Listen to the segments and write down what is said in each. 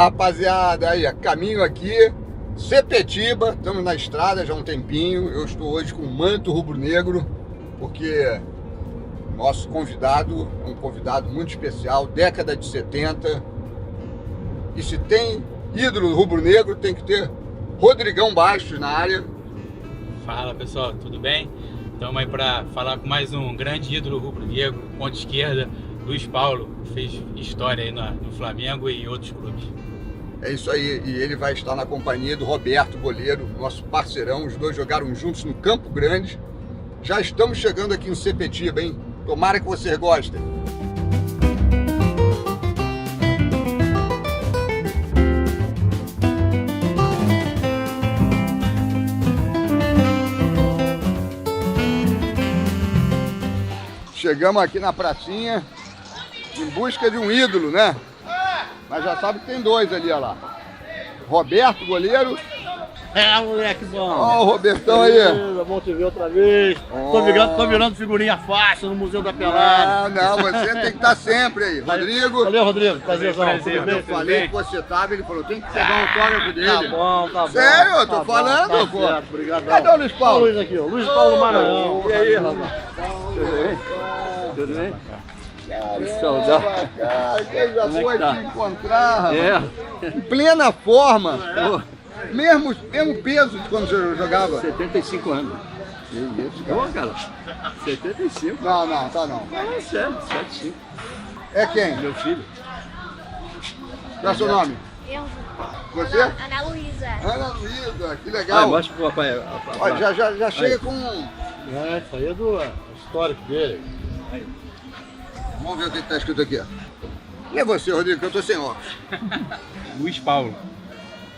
rapaziada, aí, caminho aqui, Sepetiba, estamos na estrada já há um tempinho. Eu estou hoje com o manto rubro-negro, porque nosso convidado é um convidado muito especial, década de 70. E se tem ídolo rubro-negro, tem que ter Rodrigão Bastos na área. Fala pessoal, tudo bem? Estamos aí para falar com mais um grande ídolo rubro-negro, ponta esquerda, Luiz Paulo, que fez história aí no Flamengo e em outros clubes. É isso aí, e ele vai estar na companhia do Roberto Goleiro, nosso parceirão. Os dois jogaram juntos no Campo Grande. Já estamos chegando aqui em Sepetiba, hein? Tomara que vocês gostem. Chegamos aqui na pracinha em busca de um ídolo, né? Mas já sabe que tem dois ali, ó lá. Roberto Goleiro. É, moleque bom. Ó, o Robertão aí. Bom te ver outra vez. Tô virando figurinha faixa no Museu da Pelada. Não, você tem que estar sempre aí. Rodrigo. Valeu, Rodrigo. Prazerzão. Eu falei que você tava, ele falou, tem que pegar um autógrafo dele. Tá bom. Sério? Eu tô falando, tá pô. certo, obrigado. Cadê o Luiz Paulo? Olha o Luiz aqui, ó. Luiz Paulo Maranhão. E aí, rapaz? Tudo bem? Caramba, saudade. cara, coisa Como é boa que tá? te encontrar, rapaz. É. Em plena forma. Mesmo peso de quando você jogava. 75 anos. Que isso, Pô, cara. 75. Não, tá não. É sério, 75. É quem? Meu filho. Qual é o seu nome? Eu. Você? Ana Luísa. Ana Luísa, que Ah, legal. mostra pro papai. Ó, já chega Aí. com... É, isso aí é do histórico dele. Aí. Vamos ver o que está escrito aqui. Lê você, Rodrigo, que eu tô sem óculos. Luiz Paulo.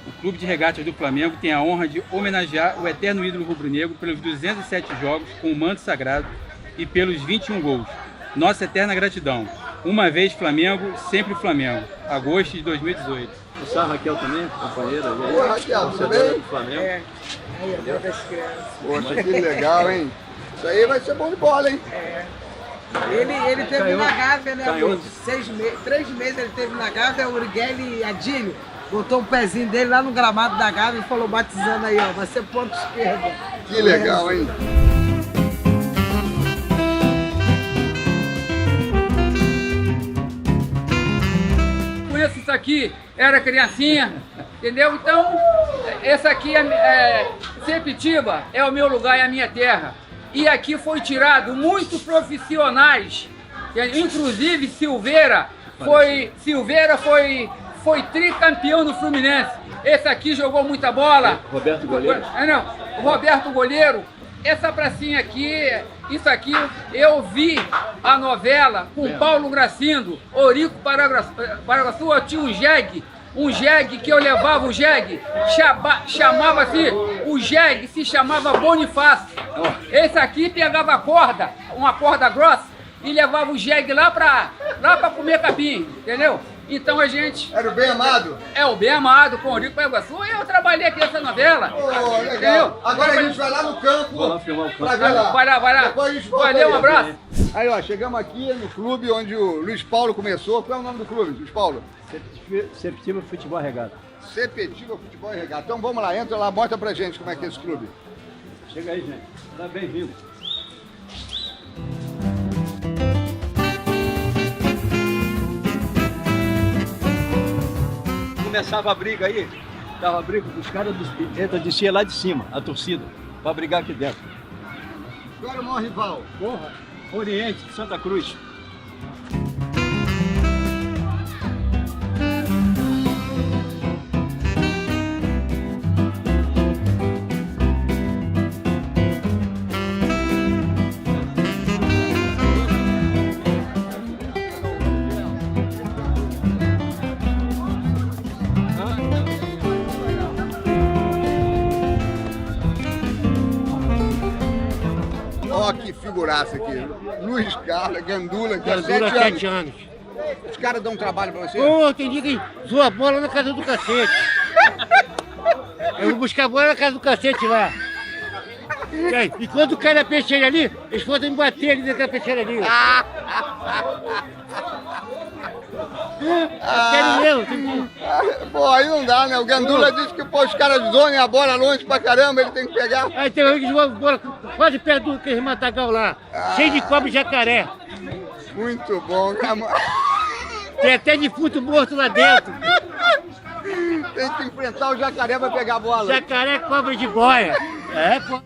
O Clube de Regatas do Flamengo tem a honra de homenagear o eterno ídolo rubro-negro pelos 207 jogos com o manto sagrado e pelos 21 gols. Nossa eterna gratidão. Uma vez Flamengo, sempre Flamengo. Agosto de 2018. Essa Raquel também, companheira. Oi, Raquel, tudo bem? Do Flamengo. Poxa, que legal, hein? Isso aí vai ser bom de bola, hein? Ele teve Canhoto. na Gávea, né? Canhoto. 3 meses ele teve na Gávea, o Urigueli Adílio botou o pezinho dele lá no gramado da Gávea e falou batizando aí, ó, vai ser ponto esquerdo. Que legal, hein? Conheço isso aqui, era criancinha, entendeu? Então, essa aqui Sepetiba é o meu lugar, é a minha terra. E aqui foi tirado muitos profissionais, inclusive Silveira foi tricampeão no Fluminense. Esse aqui jogou muita bola. Roberto Goleiro. Não, o Roberto Goleiro. Essa pracinha aqui, isso aqui, eu vi a novela com Paulo Gracindo, Orico Paraguaçu, eu tinha um jegue que eu levava o jegue, chamava-se, o jegue se chamava Bonifácio. Esse aqui pegava a corda, uma corda grossa, e levava o jegue lá pra comer capim, entendeu? Então a gente... Era o Bem Amado? É o Bem Amado com o Orico Paraguaçu, e eu trabalhei aqui nessa novela. Oh, legal. Entendeu? Agora a gente vai lá no campo. Vou lá filmar o campo. Pra ver lá. Vai lá. Depois a gente volta Valeu, aí. um abraço. Aí, ó, chegamos aqui no clube onde o Luiz Paulo começou. Qual é o nome do clube, Luiz Paulo? Sepetiba Futebol Regata. Sepetiba Futebol e Regata. Então vamos lá, entra lá, mostra pra gente como é que é esse clube. Chega aí, gente. Tá bem-vindo. Começava a briga aí, tava a briga, os caras descia lá de cima, a torcida, pra brigar aqui dentro. Qual era o maior rival? Porra, Oriente, Santa Cruz. Ó, que figuraça aqui. Luiz Carlos, Gandula, que há Gandula, 7 7 anos. Os caras dão trabalho pra você? Pô, tem dia que zoa a bola na casa do cacete. Eu vou buscar a bola na casa do cacete lá. E quando cai na peixeira ali, eles podem me bater ali naquela peixeira ali. Pô, aí não dá, né? O Gandula disse que pô, os caras zonem a bola longe pra caramba, ele tem que pegar. Aí tem um que jogou bola quase perto do aquele matagal lá, cheio de cobra e jacaré. Muito bom, cara. Tem até defunto morto lá dentro. Tem que enfrentar o jacaré pra pegar a bola. Jacaré, cobra de boia. É, pô.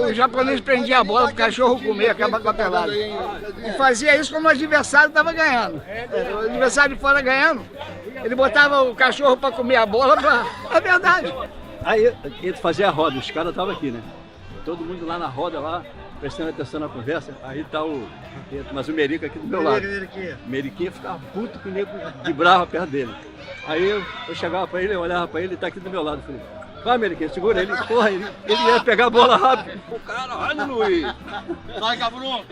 O japonês prendia a bola pro cachorro comer, acabar com a pelada. E fazia isso quando o adversário estava ganhando. O adversário de fora ganhando, ele botava o cachorro para comer a bola. É verdade. Aí ele fazia a roda, os caras estavam aqui, né? Todo mundo lá na roda, lá, prestando atenção na conversa. Aí tá mas o Merica aqui do meu lado. O Meriquinha ficava puto com o nego de brava perto dele. Aí eu chegava pra ele, eu olhava pra ele, ele tá aqui do meu lado. Falei, vai, Meriquinha, segura ele. Porra, ele ia pegar a bola rápido. O cara, olha, Luiz. Sai, cabrão.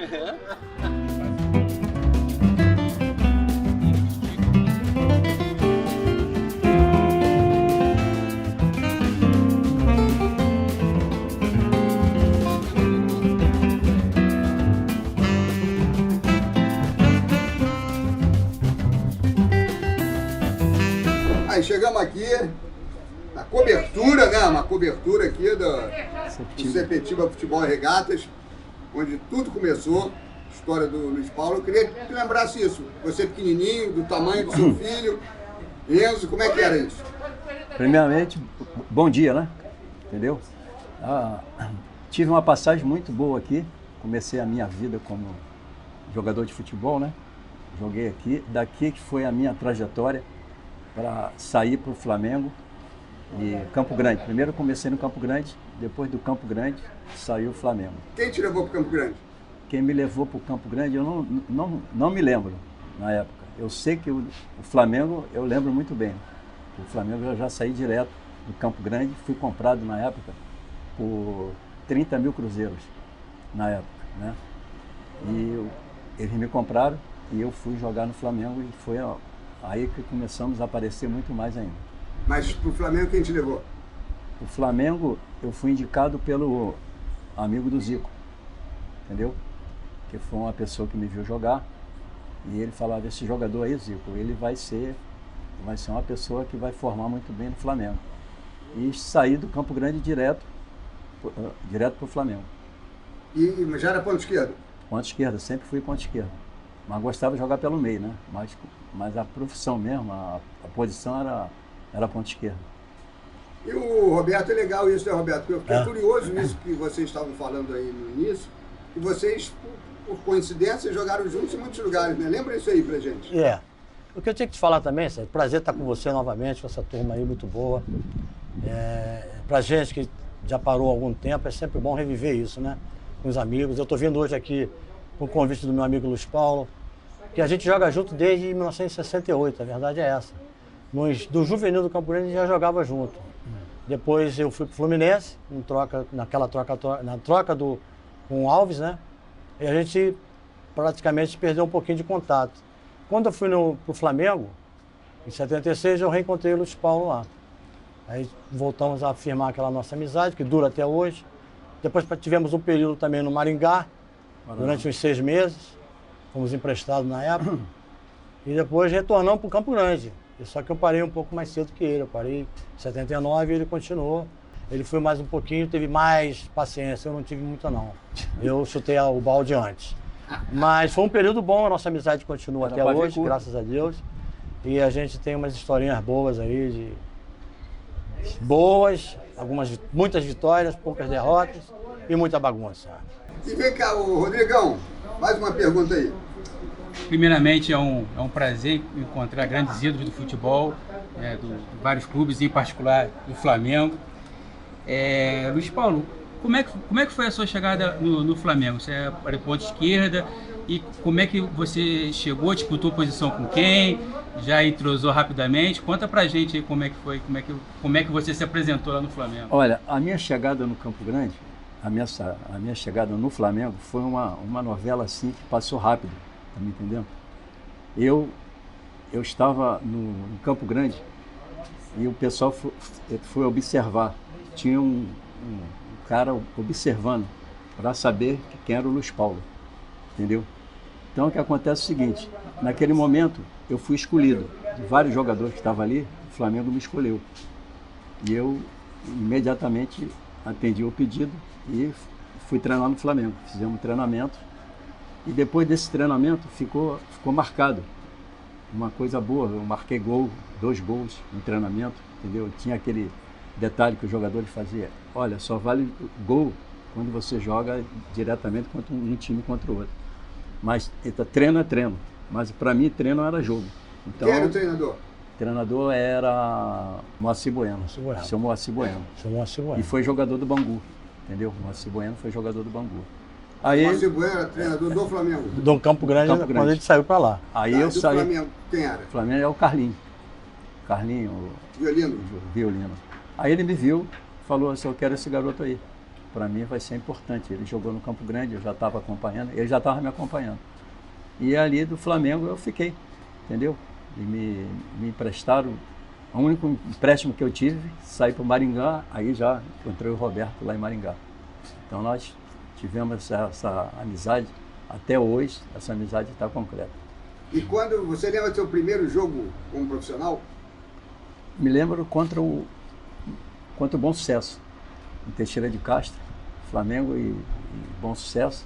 Aí chegamos aqui na cobertura, né? Uma cobertura aqui do Sepetiba Futebol e Regatas, onde tudo começou, história do Luiz Paulo. Eu queria que tu lembrasse isso. Você pequenininho, do tamanho do seu filho, Enzo, como é que era isso? Primeiramente, bom dia, né? Entendeu? Tive uma passagem muito boa aqui. Comecei a minha vida como jogador de futebol, né? Joguei aqui. Daqui que foi a minha trajetória para sair para o Flamengo e Campo Grande. Primeiro eu comecei no Campo Grande, depois do Campo Grande saiu o Flamengo. Quem te levou para o Campo Grande? Quem me levou para o Campo Grande eu não me lembro na época. Eu sei que o Flamengo eu lembro muito bem. O Flamengo eu já saí direto do Campo Grande, fui comprado na época por 30 mil cruzeiros na época, né? E eles me compraram e eu fui jogar no Flamengo e foi aí que começamos a aparecer muito mais ainda. Mas pro Flamengo quem te levou? O Flamengo eu fui indicado pelo amigo do Zico, entendeu? Que foi uma pessoa que me viu jogar e ele falava, esse jogador aí, Zico, ele vai ser uma pessoa que vai formar muito bem no Flamengo. E saí do Campo Grande direto pro Flamengo. E já era ponto esquerdo? Ponto esquerda, sempre fui ponto esquerda. Mas gostava de jogar pelo meio, né? Mas a profissão mesmo, a posição era ponto esquerda. E o Roberto, é legal isso, né, Roberto? Eu fiquei curioso nisso que vocês estavam falando aí no início, que vocês, por coincidência, jogaram juntos em muitos lugares, né? Lembra isso aí pra gente? O que eu tinha que te falar também, Sérgio, prazer estar com você novamente, com essa turma aí muito boa. Pra gente que já parou há algum tempo, é sempre bom reviver isso, né? Com os amigos. Eu estou vindo hoje aqui com o convite do meu amigo Luiz Paulo, que a gente joga junto desde 1968, a verdade é essa. Do juvenil do Campo Grande a gente já jogava junto. Depois eu fui pro Fluminense, na troca com o Alves, né? E a gente praticamente perdeu um pouquinho de contato. Quando eu fui pro Flamengo, em 76, eu reencontrei o Luiz Paulo lá. Aí voltamos a firmar aquela nossa amizade, que dura até hoje. Depois tivemos um período também no Maringá, durante uns 6 meses. Fomos emprestados na época. E depois retornamos para o Campo Grande. Só que eu parei um pouco mais cedo que ele. Eu parei em 79 e ele continuou. Ele foi mais um pouquinho, teve mais paciência. Eu não tive muita, não. Eu chutei o balde antes. Mas foi um período bom, a nossa amizade continua até hoje, graças a Deus. E a gente tem umas historinhas boas aí, muitas vitórias, poucas derrotas e muita bagunça. E vem cá, Rodrigão, mais uma pergunta aí. Primeiramente, é um prazer encontrar grandes ídolos do futebol, de vários clubes, em particular do Flamengo. Luiz Paulo, como é que foi a sua chegada no Flamengo? Você era ponta esquerda e como é que você chegou, disputou posição com quem? Já entrosou rapidamente? Conta pra gente aí como é que foi, como é que você se apresentou lá no Flamengo. Olha, a minha chegada no Campo Grande, a minha chegada no Flamengo foi uma novela assim que passou rápido, tá me entendendo? Eu estava no Campo Grande e o pessoal foi observar. Tinha um cara observando para saber quem era o Luiz Paulo, entendeu? Então o que acontece é o seguinte, naquele momento eu fui escolhido, de vários jogadores que estavam ali, o Flamengo me escolheu. E eu imediatamente atendi o pedido e fui treinar no Flamengo. Fizemos um treinamento e depois desse treinamento ficou marcado. Uma coisa boa, eu marquei gol, 2 gols no treinamento, entendeu? Tinha aquele detalhe que os jogadores faziam. Olha, só vale gol quando você joga diretamente contra um time contra o outro. Mas treino é treino. Mas para mim treino era jogo. Então, Quem era o treinador? O treinador era Moacir Bueno. Seu Moacir Bueno. E foi jogador do Bangu, entendeu? Moacir Bueno foi jogador do Bangu. Aí, Moacir Bueno era treinador do Flamengo. Do Campo Grande, quando a gente saiu para lá. Aí eu do saí. Flamengo, quem era? O Flamengo é o Carlinho. Carlinho. Violino. Aí ele me viu, falou assim, eu quero esse garoto aí. Para mim vai ser importante. Ele jogou no Campo Grande, eu já estava acompanhando, ele já estava me acompanhando. E ali do Flamengo eu fiquei, entendeu? E me emprestaram, o único empréstimo que eu tive, saí para o Maringá, aí já encontrei o Roberto lá em Maringá. Então nós tivemos essa amizade, até hoje essa amizade está concreta. E quando você lembra do seu primeiro jogo como profissional? Me lembro contra o Bom Sucesso, em Teixeira de Castro, Flamengo e Bom Sucesso.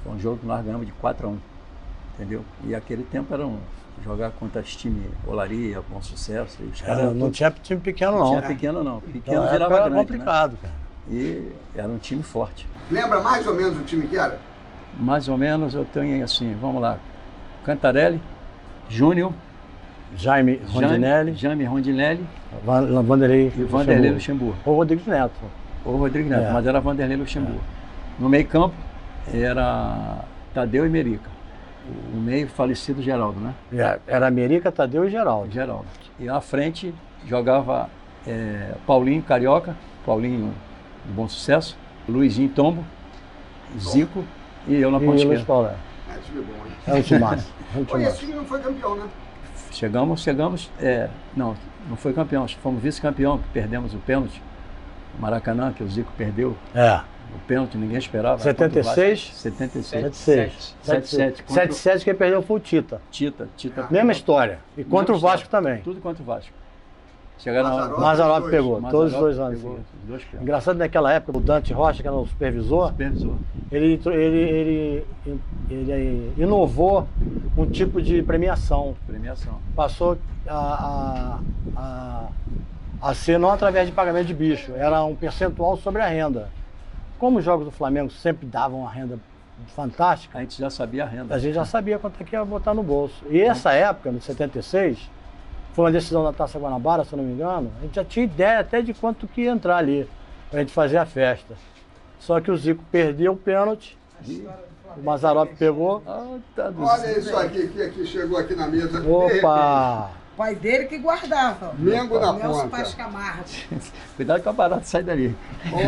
Foi um jogo que nós ganhamos de 4-1, entendeu? E aquele tempo era jogar contra os times Olaria, Bom Sucesso. E os caras Não tinha time pequeno não. Não tinha pequeno não. Pequeno Então, virava era grande, complicado, né? cara. E era um time forte. Lembra mais ou menos o time que era? Mais ou menos eu tenho assim, vamos lá, Cantarelli, Júnior, Jaime Rondinelli Vanderlei e Vanderlei Luxemburgo. Ou Rodrigues Neto. Mas era Vanderlei Luxemburgo. No meio campo era Tadeu e Merica. O meio falecido Geraldo, né? Era Merica, Tadeu e Geraldo. E à frente jogava Paulinho Carioca, Paulinho do Bom Sucesso, Luizinho Tombo, Zico e eu na ponta esquerda. É time bom, hein? É um time massa. Pô, esse time não foi campeão, né? Chegamos, não foi campeão, fomos vice-campeão, perdemos o pênalti, o Maracanã, que o Zico perdeu. O pênalti, ninguém esperava. 76? 77. 77, quem perdeu foi o Tita. Tita. Mesma história. E contra o Vasco também. Tudo contra o Vasco. Chegaram Mazzaropi pegou, todos os 2 anos. Engraçado, naquela época, o Dante Rocha, que era o supervisor, ele inovou um tipo de premiação. Passou a ser não através de pagamento de bicho, era um percentual sobre a renda. Como os jogos do Flamengo sempre davam uma renda fantástica, a gente já sabia a renda. A gente já sabia quanto é que ia botar no bolso. E essa época, no 76, foi uma decisão da Taça Guanabara, se eu não me engano, a gente já tinha ideia até de quanto que ia entrar ali, pra gente fazer a festa. Só que o Zico perdeu o pênalti, o Mazzaropi pegou. Olha isso aqui que chegou aqui na mesa. Opa! O pai dele que guardava. Mengo na Nelson ponta. Paz Camargo. Cuidado com a barata, sai dali.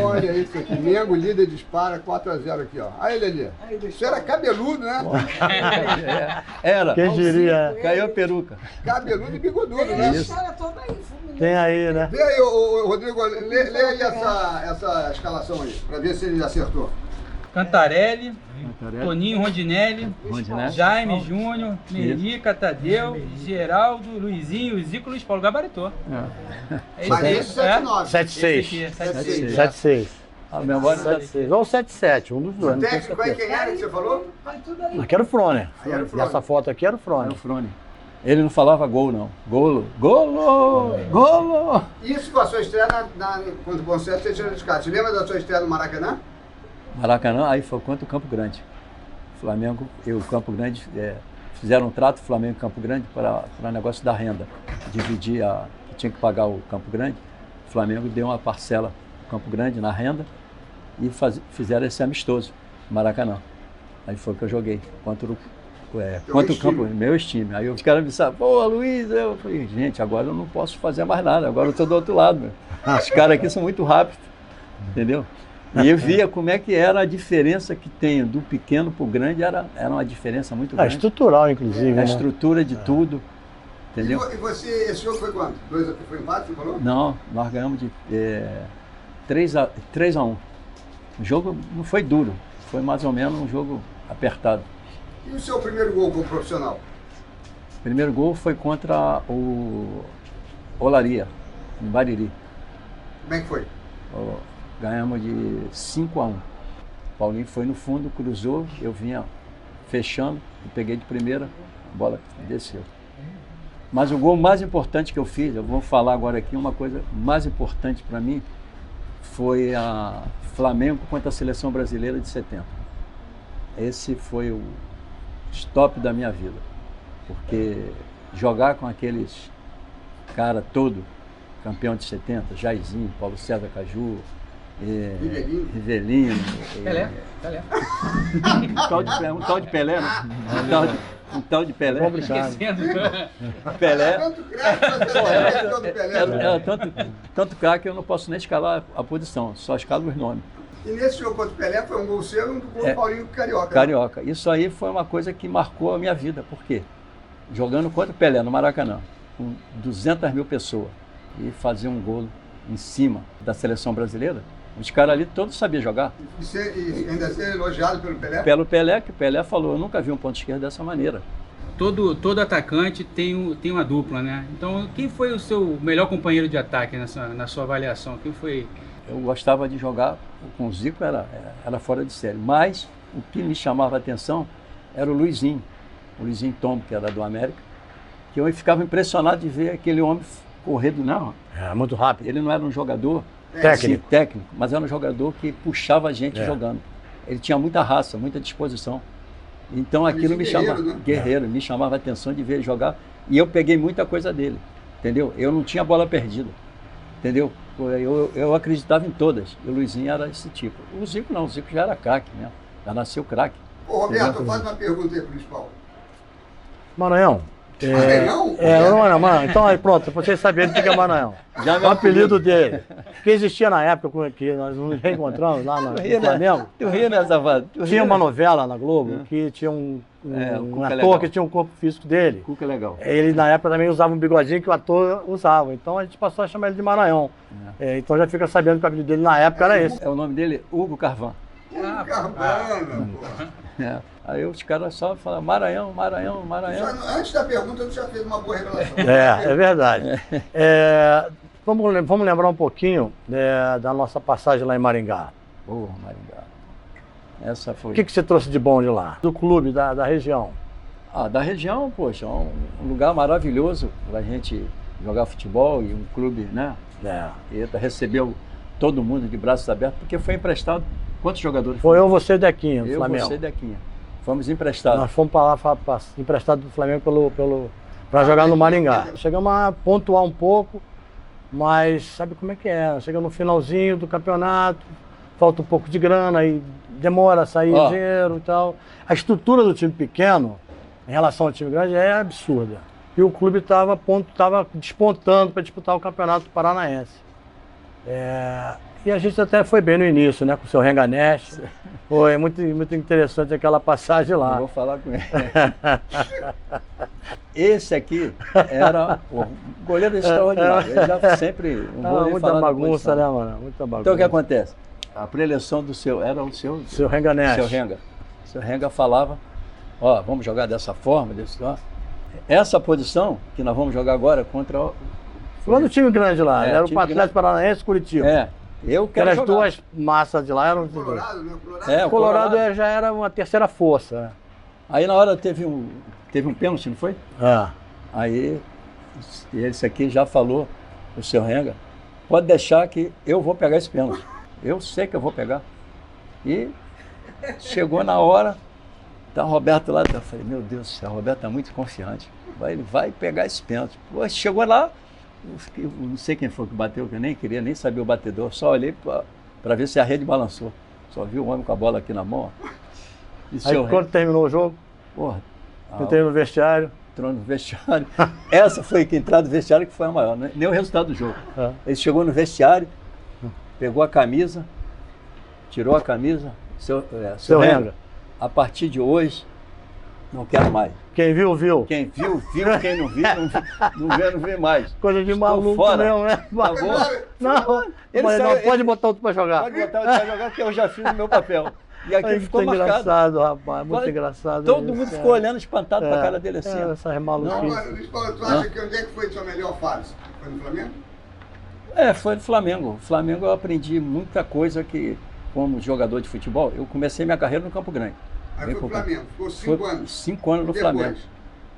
Olha isso aqui. Mengo líder dispara 4-0 aqui, ó. Aí, Lelê. Isso era cabeludo, né? Era. Quem diria? Caiu a peruca. Cabeludo e bigodudo, Tem né? a história toda aí, Fluminense. Tem aí, né? Vê aí, ô, Rodrigo, lê aí essa escalação aí, pra ver se ele acertou. Cantarelli, Toninho Rondinelli, Rondinelli. Jaime Júnior, Merica, Tadeu, Geraldo, Luizinho, Zico, Luiz Paulo. Gabaritou. Mas esse 7-9. 7-6. 7-6. A memória 7-6. Ou 7-7, um dos dois. O técnico aí, quem era que você falou? Aqui era o Froner. Aí era o E Froner. essa foto aqui era o Froner. Ele não falava gol, não. Golo. Isso com a sua estreia contra o Bom Sucesso, você tirou de casa. Você lembra da sua estreia no Maracanã? Maracanã, aí foi contra o Campo Grande. Flamengo e o Campo Grande fizeram um trato, Flamengo e Campo Grande, para o negócio da renda. Dividir que tinha que pagar o Campo Grande. O Flamengo deu uma parcela do Campo Grande na renda e fizeram esse amistoso, Maracanã. Aí foi que eu joguei contra o Campo, meu time. Aí os caras me disseram, pô, Luiz, eu falei, gente, agora eu não posso fazer mais nada, agora eu estou do outro lado. Meu. Os caras aqui são muito rápidos, entendeu? E eu via como é que era a diferença que tem do pequeno para o grande, era uma diferença muito grande. Estrutural, inclusive. A estrutura de tudo, entendeu? E você, esse jogo foi quanto? Foi empate, você falou? Não, nós ganhamos de 3-1. O jogo não foi duro, foi mais ou menos um jogo apertado. E o seu primeiro gol como profissional? O primeiro gol foi contra o Olaria, em Bariri. Como é que foi? Ganhamos de 5-1. Paulinho foi no fundo, cruzou, eu vinha fechando, peguei de primeira, a bola desceu. Mas o gol mais importante que eu fiz, eu vou falar agora aqui, uma coisa mais importante para mim, foi a Flamengo contra a Seleção Brasileira de 70. Esse foi o stop da minha vida, porque jogar com aqueles cara todo, campeão de 70, Jairzinho, Paulo César Caju, Rivelino, Pelé. Um tal de Pelé, né? Um tal de Pelé. Esquecendo. Pelé. Tanto craque, você Pelé. Era tanto craque que eu não posso nem escalar a posição, só escalo os nomes. E nesse jogo contra o Pelé foi um gol seu e um gol do Paulinho Carioca. Carioca. Isso aí foi uma coisa que marcou a minha vida. Por quê? Jogando contra o Pelé no Maracanã, com 200 mil pessoas, e fazer um gol em cima da seleção brasileira, os caras ali todos sabiam jogar. E ainda ser elogiado pelo Pelé? Pelo Pelé, que o Pelé falou, eu nunca vi um ponto esquerdo dessa maneira. Todo atacante tem uma dupla, né? Então, quem foi o seu melhor companheiro de ataque na sua avaliação? Quem foi? Eu gostava de jogar com o Zico, era fora de série. Mas o que me chamava a atenção era o Luizinho Tombo, que era do América, que eu ficava impressionado de ver aquele homem correr do não. É, muito rápido. Ele não era um jogador Técnico, mas era um jogador que puxava a gente jogando. Ele tinha muita raça, muita disposição. Então aquilo me chamava, guerreiro, me chamava a atenção de ver ele jogar. E eu peguei muita coisa dele, entendeu? Eu não tinha bola perdida, entendeu? Eu acreditava em todas. E o Luizinho era esse tipo. O Zico não, o Zico já era craque mesmo. Já nasceu craque. Ô Roberto, faz uma pergunta aí pro Luiz Paulo. Maranhão. Maranhão? Maranhão. Então aí pronto, vocês sabiam o que é Maranhão. Já o apelido dele. Que existia na época que nós nos reencontramos lá no Flamengo. Tu ria, né, Zavado? Tinha uma novela na Globo que tinha um ator que tinha um corpo físico dele. Cuca é legal. Ele na época também usava um bigodinho que o ator usava. Então a gente passou a chamar ele de Maranhão. Então já fica sabendo que o apelido dele na época era esse. O nome dele Hugo Carvão. Carvana, pô. Aí os caras só falam Maranhão. Antes da pergunta, tu já fez uma boa revelação. É verdade. Vamos lembrar um pouquinho da nossa passagem lá em Maringá. Maringá. Essa foi. O que você trouxe de bom de lá? Do clube, da região? Da região, poxa, um lugar maravilhoso para a gente jogar futebol e um clube, né? E recebeu todo mundo de braços abertos, porque foi emprestado. Quantos jogadores? Foi eu, você e Dequinha, do Flamengo. Você e Dequinha. Fomos emprestados. Nós fomos para lá, emprestados do Flamengo para jogar no Maringá. Chegamos a pontuar um pouco, mas sabe como é que é? Chegamos no finalzinho do campeonato, falta um pouco de grana, aí demora a sair dinheiro e tal. A estrutura do time pequeno, em relação ao time grande, é absurda. E o clube estava despontando para disputar o Campeonato Paranaense. E a gente até foi bem no início, né? Com o seu Renganest. Foi muito interessante aquela passagem lá. Eu vou falar com ele. Esse aqui era o goleiro extraordinário. Ele já sempre... muita bagunça, né, mano? Muita bagunça. Então o que acontece? A preleção do era o seu... Seu Renganest. Seu Renga falava, vamos jogar dessa forma, essa posição que nós vamos jogar agora contra o... Foi no time grande lá. Era o Atlético Paranaense e Curitiba. Eu quero as jogar. duas massas de lá eram... Colorado, né? O Colorado já era uma terceira força. Aí na hora teve um pênalti, não foi? Aí esse aqui já falou, o seu Renga, pode deixar que eu vou pegar esse pênalti. Eu sei que eu vou pegar. E chegou na hora, tá o Roberto lá, eu falei, meu Deus do céu, o Roberto tá muito confiante. Ele vai pegar esse pênalti. Pô, chegou lá, eu não sei quem foi que bateu, que eu nem queria nem saber o batedor, só olhei para ver se a rede balançou. Só vi o homem com a bola aqui na mão. Aí quando terminou o jogo, entrei no vestiário. Entrou no vestiário. Essa foi que entrar no vestiário que foi a maior, nem o resultado do jogo. Ele chegou no vestiário, pegou a camisa, tirou a camisa, seu Renga, a partir de hoje, não quero mais. Quem viu, viu. Quem viu, quem não viu, não vê mais. Coisa de maluco fora. mesmo, né? Tá bom? Não, pode botar outro pra jogar. Pode botar outro pra jogar, porque eu já fiz o meu papel. E aquilo ficou muito marcado. engraçado, rapaz, muito Quase engraçado. Todo isso, mundo é. ficou olhando espantado pra cara dele assim. Essas maluquices. Agora, Luiz Paulo, tu acha que onde é que foi a sua melhor fase? Foi no Flamengo? Foi no Flamengo. O Flamengo eu aprendi muita coisa que, como jogador de futebol, eu comecei minha carreira no Campo Grande. Aí foi pro Flamengo, ficou 5 anos. 5 anos no Depois? Flamengo.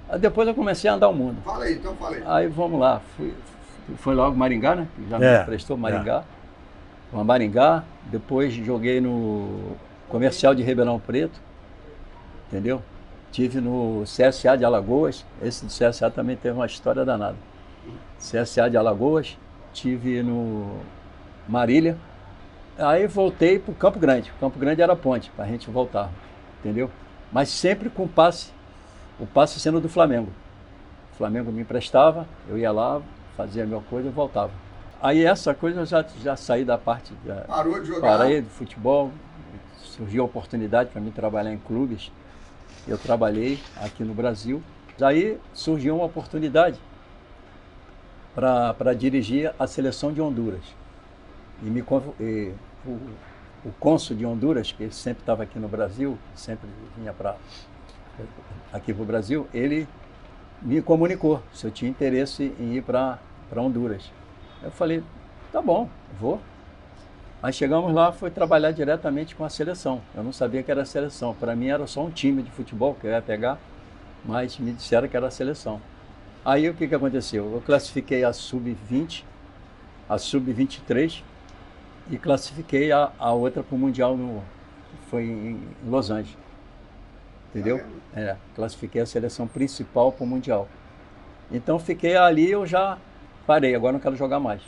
Aí depois eu comecei a andar o mundo. Fala aí, então fala aí. Aí vamos lá, foi logo Maringá, né? Que já me prestou Maringá. Uma Maringá, depois joguei no Comercial de Ribeirão Preto, entendeu? Tive no CSA de Alagoas, esse do CSA também teve uma história danada. CSA de Alagoas, tive no Marília, aí voltei para o Campo Grande. O Campo Grande era a ponte para a gente voltar, entendeu? Mas sempre com o passe sendo do Flamengo. O Flamengo me emprestava, eu ia lá, fazia a minha coisa e voltava. Aí essa coisa eu já saí da parte... Parou de jogar? Parei do futebol, surgiu a oportunidade para mim trabalhar em clubes. Eu trabalhei aqui no Brasil. Aí surgiu uma oportunidade para dirigir a seleção de Honduras. E o cônsul de Honduras, que sempre estava aqui no Brasil, sempre vinha aqui para o Brasil, ele me comunicou se eu tinha interesse em ir para Honduras. Eu falei, tá bom, vou. Aí chegamos lá, foi trabalhar diretamente com a seleção. Eu não sabia que era a seleção. Para mim era só um time de futebol que eu ia pegar, mas me disseram que era a seleção. Aí o que aconteceu? Eu classifiquei a Sub-20, a Sub-23 e classifiquei a outra para o Mundial, foi em Los Angeles. Entendeu? Classifiquei a seleção principal para o Mundial. Então fiquei ali, eu já parei, agora não quero jogar mais.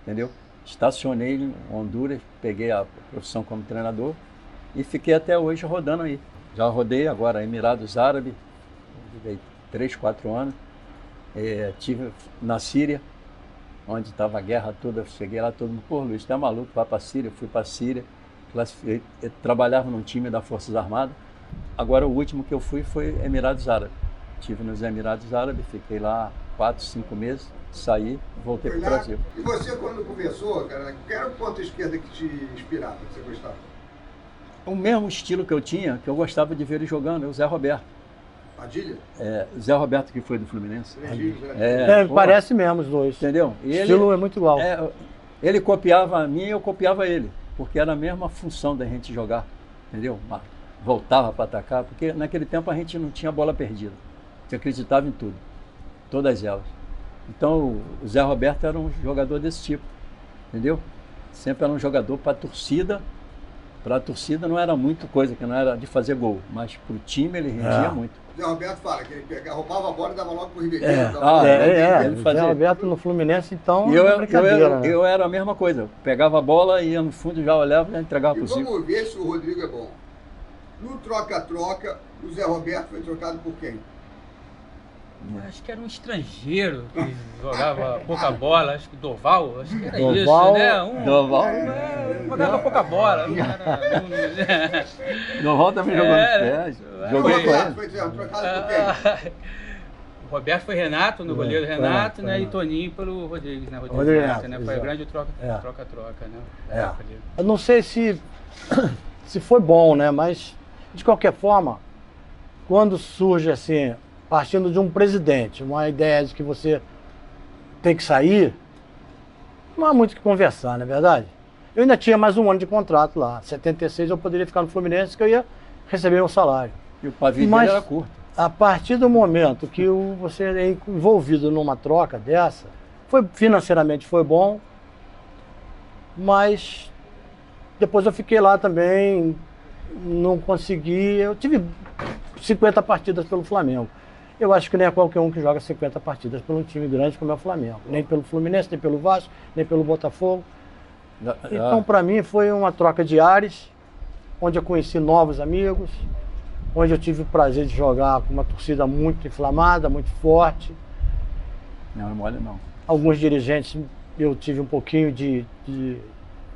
Entendeu? Estacionei em Honduras, peguei a profissão como treinador e fiquei até hoje rodando aí. Já rodei agora Emirados Árabes, 3, 4 anos. Tive na Síria, onde estava a guerra toda, cheguei lá, todo mundo, pô, Luiz, tu é maluco, vai para a Síria, fui para a Síria, trabalhava num time das Forças Armadas. Agora o último que eu fui foi Emirados Árabes. Estive nos Emirados Árabes, fiquei lá 4, 5 meses, saí, voltei para o Brasil. E você, quando começou, cara, qual era o ponto esquerda que te inspirava, que você gostava? O mesmo estilo que eu tinha, que eu gostava de ver ele jogando, é o Zé Roberto. Padilha? Zé Roberto, que foi do Fluminense. Parece mesmo os dois. Entendeu? O estilo é muito igual. Ele copiava a mim e eu copiava ele, porque era a mesma função da gente jogar, entendeu? Voltava para atacar, porque naquele tempo a gente não tinha bola perdida. A gente acreditava em tudo, todas elas. Então o Zé Roberto era um jogador desse tipo, entendeu? Sempre era um jogador para a torcida. Para a torcida não era muito coisa, que não era de fazer gol, mas para o time ele rendia muito. O Zé Roberto fala que ele roubava a bola e dava logo para o Ribeirinho. Ele fazia. Zé Roberto no Fluminense, então, eu era a mesma coisa. Eu pegava a bola, ia no fundo, já olhava e já entregava para o Zico. Vamos ver se o Rodrigo é bom. No troca-troca, o Zé Roberto foi trocado por quem? Acho que era um estrangeiro que jogava pouca bola, acho que Doval, acho que era Doval, isso, né? Doval jogava pouca bola. Doval também jogou nos pés. Joguei com ele. Foi trocado por quem? O Roberto foi Renato, no goleiro Renato, né? E Toninho pelo Rodrigues, né? Rodrigues Renato, né? Foi a grande troca-troca, né? Eu não sei se foi bom, né? Mas, de qualquer forma, quando surge assim, partindo de um presidente, uma ideia de que você tem que sair, não há muito o que conversar, não é verdade? Eu ainda tinha mais um ano de contrato lá. Em 76 eu poderia ficar no Fluminense, que eu ia receber meu salário. E o pavio dele era curto. A partir do momento que você é envolvido numa troca dessa, financeiramente foi bom, mas depois eu fiquei lá também, não consegui. Eu tive 50 partidas pelo Flamengo. Eu acho que nem é qualquer um que joga 50 partidas por um time grande como é o Flamengo. Nem pelo Fluminense, nem pelo Vasco, nem pelo Botafogo. Então, para mim, foi uma troca de ares, onde eu conheci novos amigos, onde eu tive o prazer de jogar com uma torcida muito inflamada, muito forte. Não, não olha não. Alguns dirigentes, eu tive um pouquinho de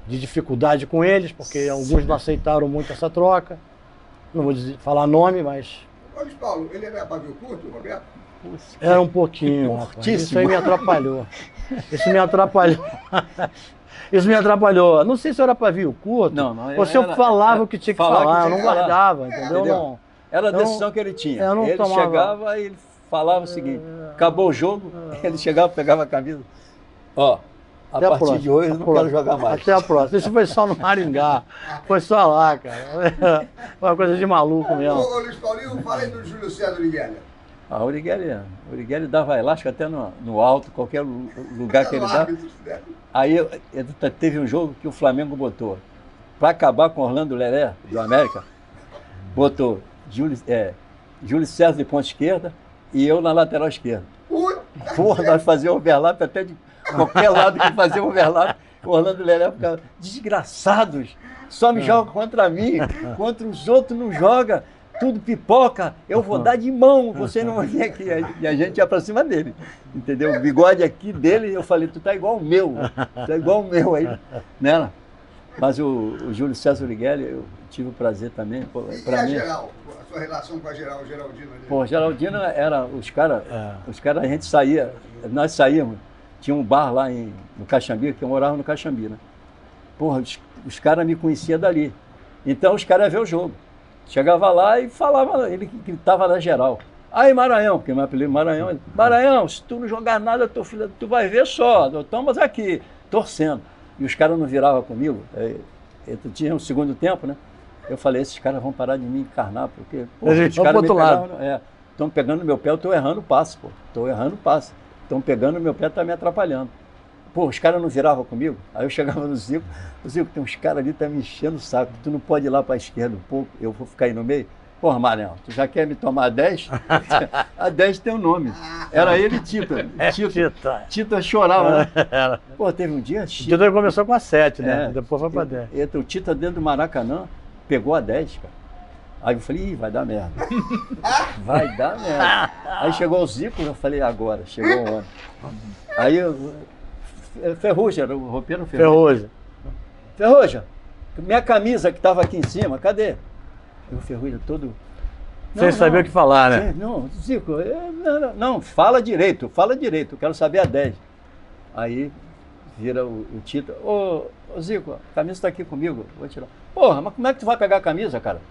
dificuldade com eles, porque alguns não aceitaram muito essa troca. Não vou falar nome, mas... Ô, Luiz Paulo, ele era pavio curto, Roberto? Era um pouquinho, rapaz. Isso aí me atrapalhou. Isso me atrapalhou. Isso me atrapalhou. Não sei se era pavio curto. Não, ou se eu falava o que tinha que falar. Eu não guardava, entendeu? Não, era a decisão que ele tinha. Eu não ele tomava. chegava e ele falava o seguinte: acabou o jogo, ele chegava, pegava a camisa. Ó, a Até partir de hoje eu não quero jogar mais. Até a próxima. Isso foi só no Maringá. Foi só lá, cara. Foi uma coisa de maluco mesmo. Ô Luiz Paulinho, fala aí do Júlio César Uriguelia. O Uriguelia dava elástico até no alto, qualquer lugar que ele dava. Aí teve um jogo que o Flamengo botou, para acabar com Orlando Lelé, do América, botou Júlio César de ponta esquerda e eu na lateral esquerda. Porra, nós fazíamos overlap até de qualquer lado que fazia overlap. O Orlando Lelé ficava, desgraçados, só me joga contra mim, contra os outros não joga. Tudo pipoca, eu vou dar de mão, você não vai vir aqui. E a gente ia pra cima dele, entendeu? O bigode aqui dele, eu falei, tu tá igual o meu, aí, né? Mas o Júlio César Uriguelia, eu tive o prazer também. Pô, e a Geral, a sua relação com a Geraldino? Pô, Geraldino era, os caras, a gente saía, nós saíamos, tinha um bar lá no Caxambi, que eu morava no Caxambi, né? Porra, os caras me conheciam dali, então os caras iam ver o jogo. Chegava lá e falava, ele gritava na geral. Aí Maranhão, porque meu apelido é Maranhão, Maranhão, se tu não jogar nada, tu vai ver só, estamos aqui, torcendo. E os caras não viravam comigo, tinha um segundo tempo, né? Eu falei, esses caras vão parar de me encarnar, porque os caras me pegavam, estão pegando no meu pé, eu estou errando o passe, estão pegando no meu pé, tá me atrapalhando. Pô, os caras não viravam comigo, aí eu chegava no Zico, tem uns caras ali que tá me enchendo o saco, tu não pode ir lá para a esquerda um pouco, eu vou ficar aí no meio? Porra, Maranhão, tu já quer me tomar a 10? A 10 tem um nome, era ele e Tita. Tita chorava, né? Pô, teve um dia... Tita começou com a 7, né? Depois foi para 10. O Tita dentro do Maracanã pegou a 10, cara. Aí eu falei, ih, vai dar merda. Vai dar merda. Aí chegou o Zico, eu falei, agora, chegou o homem. Aí Ferrugem, era o roupeiro Ferrugem. Ferrugem, minha camisa que estava aqui em cima, cadê? O Ferrugem todo... Sem saber o que falar, né? Não, Zico, não, fala direito, eu quero saber a 10. Aí vira o Tita, ô Zico, a camisa está aqui comigo, vou tirar. Porra, mas como é que tu vai pegar a camisa, cara?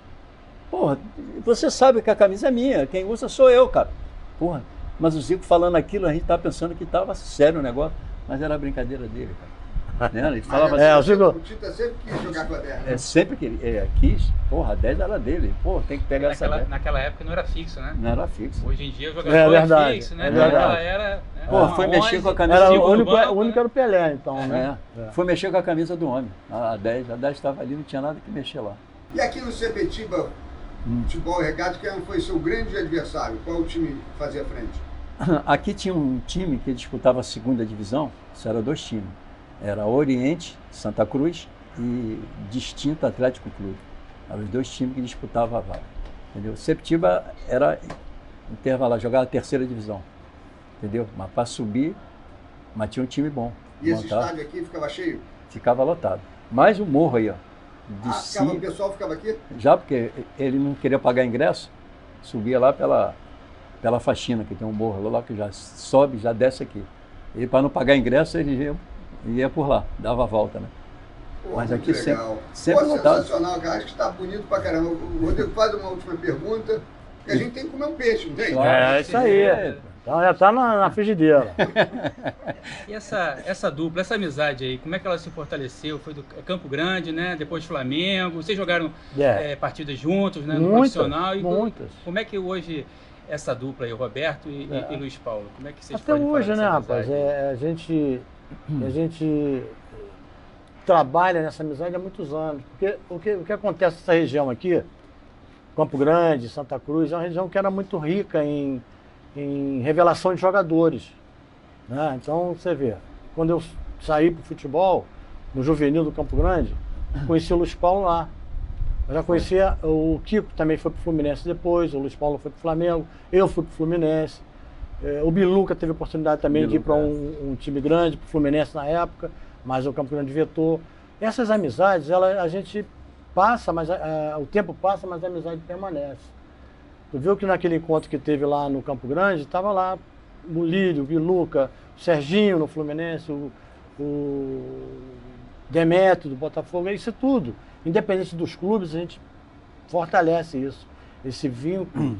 Porra, você sabe que a camisa é minha, quem usa sou eu, cara. Porra, mas o Zico falando aquilo, a gente estava pensando que estava sério o negócio. Mas era a brincadeira dele, cara. Né? Ele falava assim, o Tita sempre quis jogar com a 10. Sempre que ele quis, porra, a 10 era dele. Pô, tem que pegar essa 10. Naquela época não era fixo, né? Não era fixo. Hoje em dia o jogador é fixo, né? Naquela era... Pô, foi mexer com a camisa do homem. O único era o Pelé, então, né? Foi mexer com a camisa do homem. A 10 estava ali, não tinha nada que mexer lá. E aqui no Sepetiba, futebol regata, quem foi seu grande adversário? Qual o time fazia frente? Aqui tinha um time que disputava a segunda divisão, isso era 2 times. Era Oriente, Santa Cruz e Distinto Atlético Clube. Eram os 2 times que disputavam a vaga. Entendeu? Sepetiba era intervalar, jogava a terceira divisão. Entendeu? Mas para subir, mas tinha um time bom. E esse estádio aqui ficava cheio? Ficava lotado. Mais o morro aí, ó. O pessoal ficava aqui? Já porque ele não queria pagar ingresso, subia lá pela faxina, que tem um morro lá que já sobe, já desce aqui. E para não pagar ingresso, ele ia por lá, dava a volta, né? Pô, mas aqui sempre lotado. Sensacional, cara. Acho que está bonito pra caramba. O Rodrigo faz uma última pergunta, porque a gente tem que comer um peixe, não tem? É isso aí. Então já está na frigideira. E essa dupla, essa amizade aí, como é que ela se fortaleceu? Foi do Campo Grande, né? Depois Flamengo. Vocês jogaram partidas juntos, né? No profissional. Muitas. Como é que hoje essa dupla aí, o Roberto e Luiz Paulo, como é que vocês até hoje, né, rapaz? A gente trabalha nessa amizade há muitos anos. Porque o que acontece nessa região aqui, Campo Grande, Santa Cruz, é uma região que era muito rica em revelação de jogadores, né? Então, você vê, quando eu saí para o futebol, no juvenil do Campo Grande, conheci o Luiz Paulo lá. Eu já conhecia, o Kiko também foi para o Fluminense depois, o Luiz Paulo foi para o Flamengo, eu fui para o Fluminense. O Biluca teve a oportunidade também de ir para um time grande, para o Fluminense na época, mas o Campo Grande vetou. Essas amizades, a gente passa, mas o tempo passa, mas a amizade permanece. Tu viu que naquele encontro que teve lá no Campo Grande, estava lá o Lírio, o Viluca, o Serginho no Fluminense, o Demetrio do Botafogo, isso tudo. Independente dos clubes, a gente fortalece isso. Esse vínculo,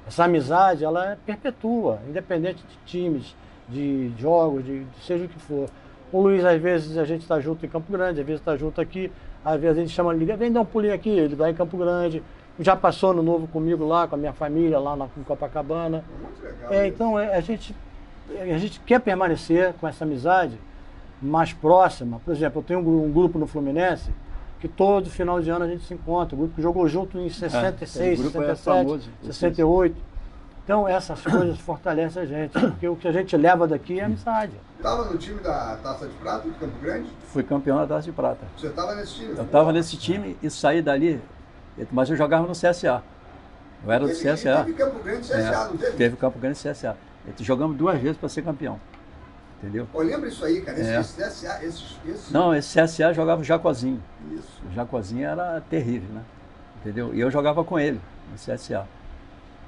essa amizade, ela perpetua, independente de times, de jogos, de seja o que for. O Luiz, às vezes, a gente está junto em Campo Grande, às vezes está junto aqui, às vezes a gente chama ele, vem dar um pulinho aqui, ele vai em Campo Grande. Já passou no Novo comigo lá, com a minha família, lá em Copacabana. Então, a gente quer permanecer com essa amizade mais próxima. Por exemplo, eu tenho um grupo no Fluminense que todo final de ano a gente se encontra. O grupo que jogou junto em 66, 67, 68. Então, essas coisas fortalecem a gente. Porque o que a gente leva daqui é amizade. Estava no time da Taça de Prata do Campo Grande? Fui campeão da Taça de Prata. Você estava nesse time? Eu estava nesse time e saí dali, mas eu jogava no CSA. Eu era do CSA. Teve Campo Grande e CSA, não teve? Teve Campo Grande e CSA. Jogamos 2 vezes para ser campeão. Entendeu? Pô, lembra isso aí, cara? Esse CSA, Não, esse CSA jogava o Jacozinho. Isso. O Jacozinho era terrível, né? Entendeu? E eu jogava com ele no CSA.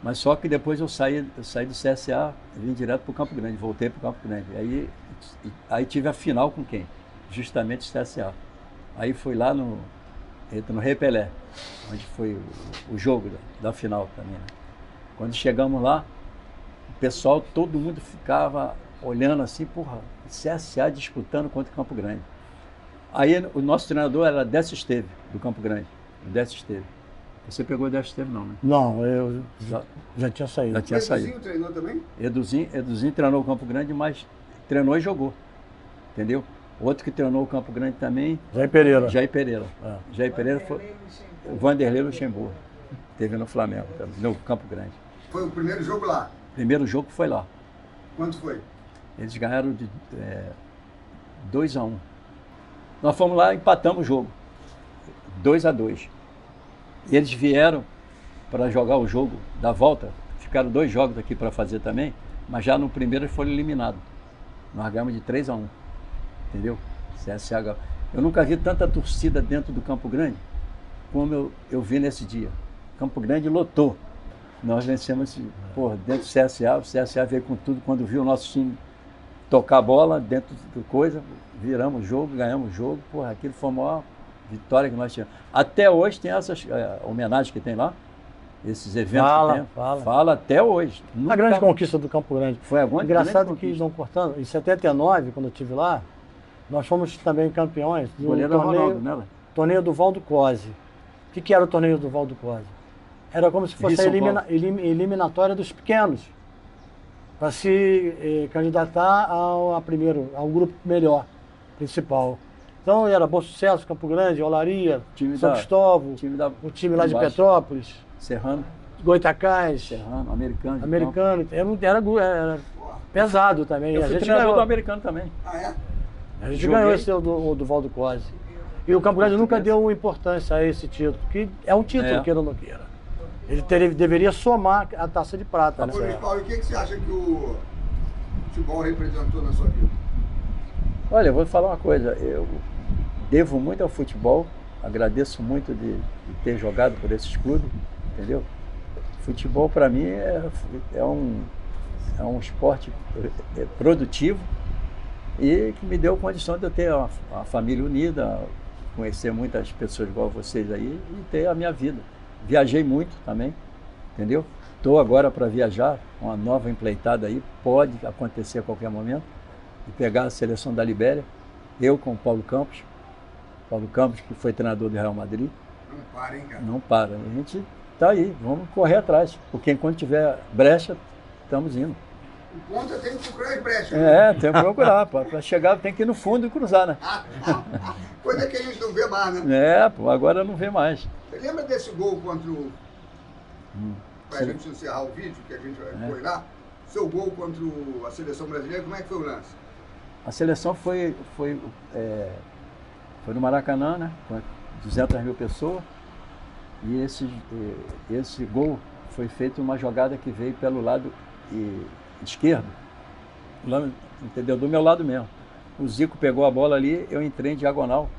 Mas só que depois eu saí do CSA e vim direto para o Campo Grande, voltei para o Campo Grande. Aí tive a final com quem? Justamente o CSA. Aí fui lá no Rei Pelé, onde foi o jogo da final também. Né? Quando chegamos lá, o pessoal, todo mundo ficava olhando assim, porra, CSA disputando contra o Campo Grande. Aí o nosso treinador era Décio Esteve, do Campo Grande. O Décio Esteve. Você pegou o Décio Esteve não, né? Não, eu já tinha saído. Já tinha saído. Eduzinho treinou também? Eduzinho treinou o Campo Grande, mas treinou e jogou. Entendeu? Outro que treinou o Campo Grande também... Jair Pereira. Jair Pereira foi... O Vanderlei Luxemburgo. Teve no Flamengo, no Campo Grande. Foi o primeiro jogo lá? Primeiro jogo foi lá. Quanto foi? Eles ganharam de 2-1. Nós fomos lá e empatamos o jogo. 2-2. E eles vieram para jogar o jogo da volta. Ficaram 2 jogos aqui para fazer também, mas já no primeiro eles foram eliminados. Nós ganhamos de 3-1. Entendeu? CSA. Eu nunca vi tanta torcida dentro do Campo Grande como eu vi nesse dia. Campo Grande lotou. Nós vencemos dentro do CSA. O CSA veio com tudo quando viu o nosso time tocar a bola dentro do coisa. Viramos o jogo, ganhamos o jogo. Porra, aquilo foi a maior vitória que nós tivemos. Até hoje tem essas homenagens que tem lá. Esses eventos que tem. Fala até hoje. A grande conquista do Campo Grande. Foi a grande Engraçado que não cortando. Em 79, quando eu estive lá, nós fomos também campeões do torneio do Valdo Cosi. O que era o torneio do Valdo Cosi? Era como se fosse a eliminatória dos pequenos, para se candidatar ao grupo melhor, principal. Então era Bom Sucesso, Campo Grande, Olaria, São Cristóvão, o time lá de Petrópolis, Serrano, Goitacás, Serrano, Americano. Era pesado também. Eu fui treinador do Americano também. Ah, é? A gente ganhou esse do Valdo Cosi. E o Campo Grande nunca deu importância a esse título, que é um título, queira ou não queira. Ele deveria somar a Taça de Prata. Né? Paulo, o que você acha que o futebol representou na sua vida? Olha, eu vou falar uma coisa. Eu devo muito ao futebol, agradeço muito de ter jogado por esses clubes, entendeu? Futebol, para mim, é um esporte produtivo e que me deu condição de eu ter uma família unida, conhecer muitas pessoas igual vocês aí e ter a minha vida. Viajei muito também, entendeu? Estou agora para viajar, uma nova empreitada aí, pode acontecer a qualquer momento, e pegar a seleção da Libéria, eu com o Paulo Campos, que foi treinador do Real Madrid. Não para, hein, cara? Não para, a gente está aí, vamos correr atrás, porque enquanto tiver brecha, estamos indo. O ponto é tem que procurar as brechas. Tem que procurar, para chegar tem que ir no fundo e cruzar, né? Coisa que a gente não vê mais, né? Agora não vê mais. Você lembra desse gol contra o... Para a gente encerrar o vídeo, que a gente foi lá, seu gol contra a seleção brasileira, como é que foi o lance? A seleção foi no Maracanã, né? Com 200 mil pessoas. E esse gol foi feito uma jogada que veio pelo lado esquerdo, entendeu? Do meu lado mesmo. O Zico pegou a bola ali, eu entrei em diagonal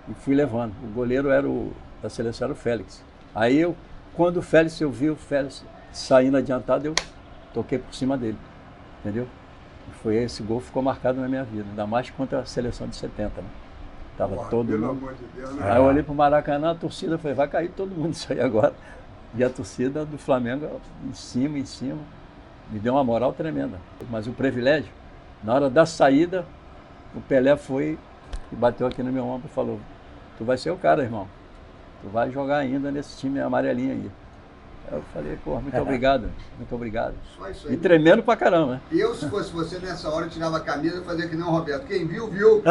e fui levando. O goleiro da seleção era o Félix. Aí eu quando o Félix, eu vi o Félix saindo adiantado, eu toquei por cima dele, entendeu? E foi esse gol que ficou marcado na minha vida, ainda mais contra a seleção de 70, né? Tava todo pelo mundo. amor de Deus, né? Aí eu olhei pro Maracanã, a torcida, falei, vai cair todo mundo isso aí agora. E a torcida do Flamengo em cima, me deu uma moral tremenda. Mas o privilégio, na hora da saída, o Pelé foi e bateu aqui no meu ombro e falou, tu vai ser o cara, irmão. Tu vai jogar ainda nesse time amarelinho aí. Eu falei, pô, muito obrigado, muito obrigado. Só isso aí. E tremendo pra caramba, né? Eu, se fosse você, nessa hora, eu tirava a camisa e fazia que não, Roberto. Quem viu, viu.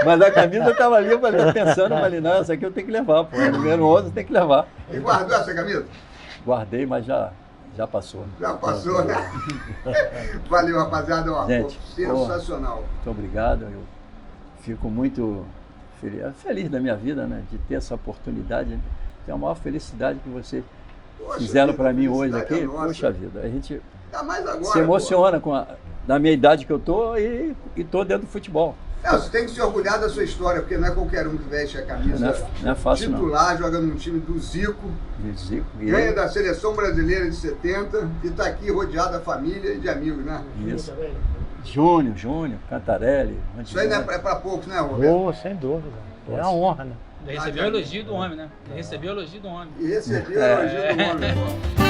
Mas a camisa estava ali, eu falei, pensando, falei, não, essa aqui eu tenho que levar, pô. Número 11 tem que levar. E guardou essa camisa? Guardei, mas já passou. Já passou, né? Valeu, rapaziada. Ó, gente, sensacional. Muito obrigado. Eu fico muito feliz da minha vida, né? De ter essa oportunidade. Né? É a maior felicidade que vocês fizeram para mim hoje aqui. Poxa vida, a gente mais agora, se emociona na minha idade que eu tô e tô dentro do futebol. Você tem que se orgulhar da sua história, porque não é qualquer um que veste a camisa não é fácil, titular, jogando no time do Zico. Ganha da seleção brasileira de 70 e está aqui rodeado da família e de amigos, né? Isso. Júnior, Cantarelli. Isso aí não é para poucos, né, Roberto? Sem dúvida. É uma honra, né? Recebeu o elogio do homem, né? Recebeu o elogio do homem. E recebeu o elogio do homem.